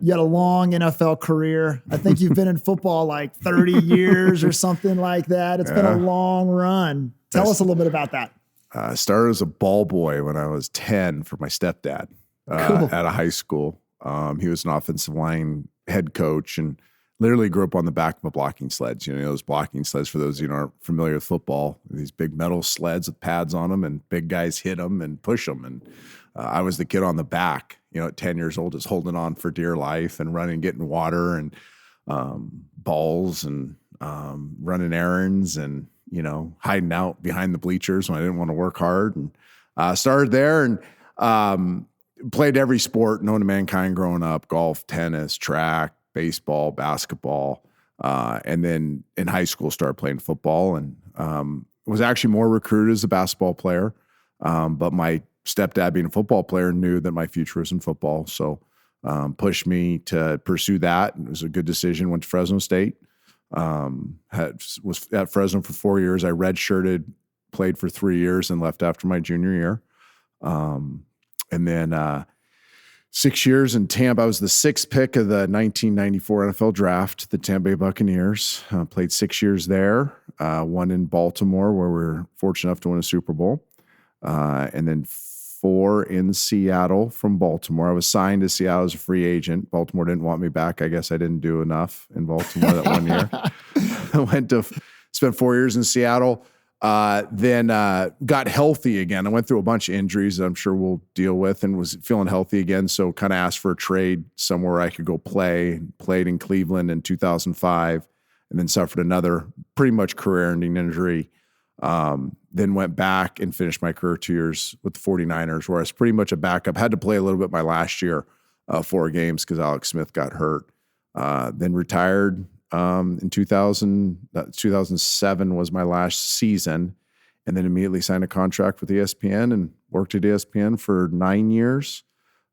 You had a long NFL career. I think you've been in football like 30 years or something like that. It's been a long run. Tell us a little bit about that. I started as a ball boy when I was 10 for my stepdad at a high school. He was an offensive line head coach and literally grew up on the back of a blocking sleds. You know, those blocking sleds, for those of you who aren't familiar with football, these big metal sleds with pads on them, and big guys hit them and push them. And I was the kid on the back, you know, at 10 years old, just holding on for dear life and running, getting water and balls and running errands and, you know, hiding out behind the bleachers when I didn't want to work hard. And started there and played every sport known to mankind growing up: golf, tennis, track, baseball, basketball. And then in high school, started playing football and was actually more recruited as a basketball player. But my stepdad, being a football player, knew that my future was in football. So pushed me to pursue that. It was a good decision. Went to Fresno State. Was at Fresno for 4 years. I redshirted, played for 3 years, and left after my junior year. And then 6 years in Tampa. I was the 6th pick of the 1994 NFL draft, the Tampa Bay Buccaneers. Played 6 years there, one in Baltimore, where we were fortunate enough to win a Super Bowl, and then 4 in Seattle from Baltimore. I was signed to Seattle as a free agent. Baltimore didn't want me back. I guess I didn't do enough in Baltimore that 1 year. I spent 4 years in Seattle. Then got healthy again. I went through a bunch of injuries that I'm sure we'll deal with, and was feeling healthy again. So kind of asked for a trade somewhere I could go play. Played in Cleveland in 2005, and then suffered another pretty much career-ending injury. Then went back and finished my career 2 years with the 49ers, where I was pretty much a backup. Had to play a little bit my last year, 4 games, because Alex Smith got hurt. Then retired. In 2007 was my last season, and then immediately signed a contract with ESPN and worked at ESPN for 9 years.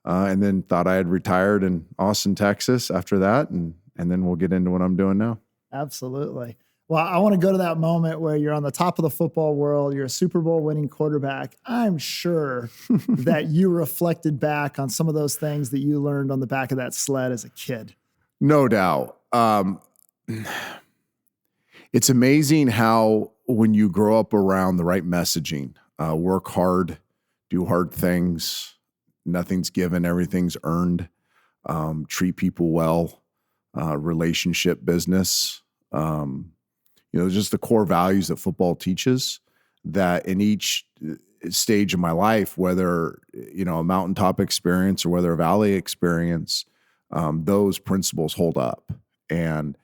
And then thought I had retired in Austin, Texas after that. And then we'll get into what I'm doing now. Absolutely. Well, I want to go to that moment where you're on the top of the football world. You're a Super Bowl winning quarterback. I'm sure that you reflected back on some of those things that you learned on the back of that sled as a kid. No doubt. It's amazing how when you grow up around the right messaging, work hard, do hard things, nothing's given, everything's earned, treat people well, relationship business, just the core values that football teaches, that in each stage of my life, whether, a mountaintop experience or whether a valley experience, those principles hold up. And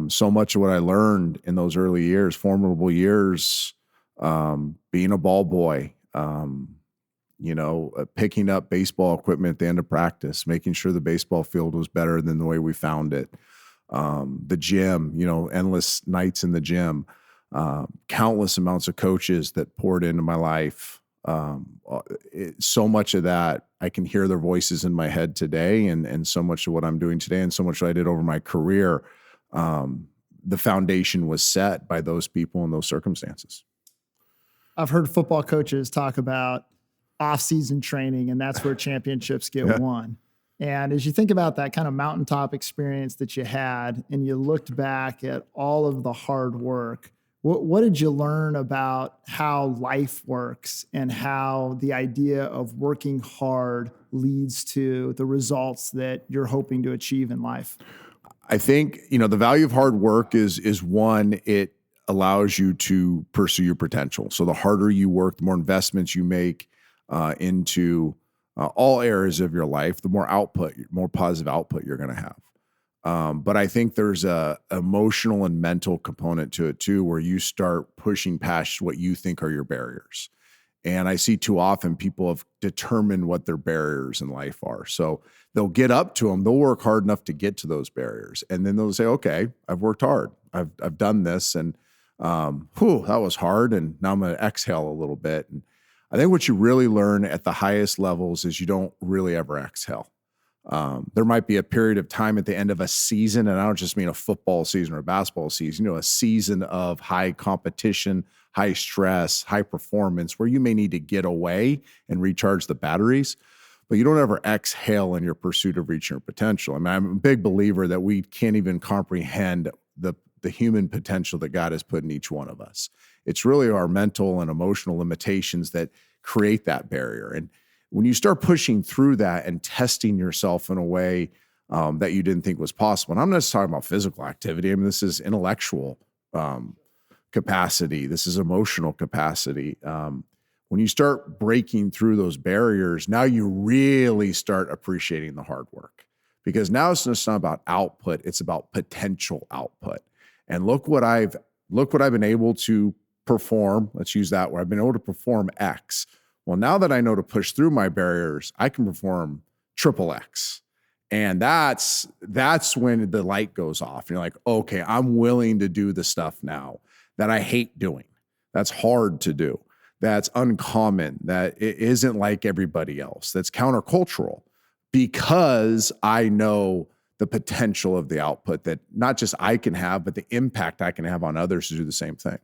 so much of what I learned in those early years, formidable years, being a ball boy, picking up baseball equipment at the end of practice, making sure the baseball field was better than the way we found it. The gym, endless nights in the gym, countless amounts of coaches that poured into my life. So much of that, I can hear their voices in my head today, and so much of what I'm doing today, and so much what I did over my career, the foundation was set by those people in those circumstances. I've heard football coaches talk about off-season training, and that's where championships get won. And as you think about that kind of mountaintop experience that you had, and you looked back at all of the hard work, what did you learn about how life works and how the idea of working hard leads to the results that you're hoping to achieve in life? I think, the value of hard work is one, it allows you to pursue your potential. So the harder you work, the more investments you make into all areas of your life, the more positive output you're going to have. But I think there's a emotional and mental component to it too, where you start pushing past what you think are your barriers. And I see too often people have determined what their barriers in life are. So they'll get up to them, they'll work hard enough to get to those barriers. And then they'll say, okay, I've worked hard. I've done this, and that was hard. And now I'm going to exhale a little bit. And I think what you really learn at the highest levels is you don't really ever exhale. There might be a period of time at the end of a season, and I don't just mean a football season or a basketball season, a season of high competition, high stress, high performance, where you may need to get away and recharge the batteries. but you don't ever exhale in your pursuit of reaching your potential. I mean, I'm a big believer that we can't even comprehend the human potential that God has put in each one of us. It's really our mental and emotional limitations that create that barrier. And when you start pushing through that and testing yourself in a way that you didn't think was possible, and I'm not just talking about physical activity. I mean, this is intellectual capacity. This is emotional capacity. When you start breaking through those barriers, now you really start appreciating the hard work, because now it's just not about output. It's about potential output. And look what I've been able to perform. Let's use that word. I've been able to perform X. Well, now that I know to push through my barriers, I can perform triple X. And that's when the light goes off. And you're like, okay, I'm willing to do the stuff now that I hate doing. That's hard to do. That's uncommon. That it isn't like everybody else. That's countercultural, because I know the potential of the output that not just I can have, but the impact I can have on others to do the same thing.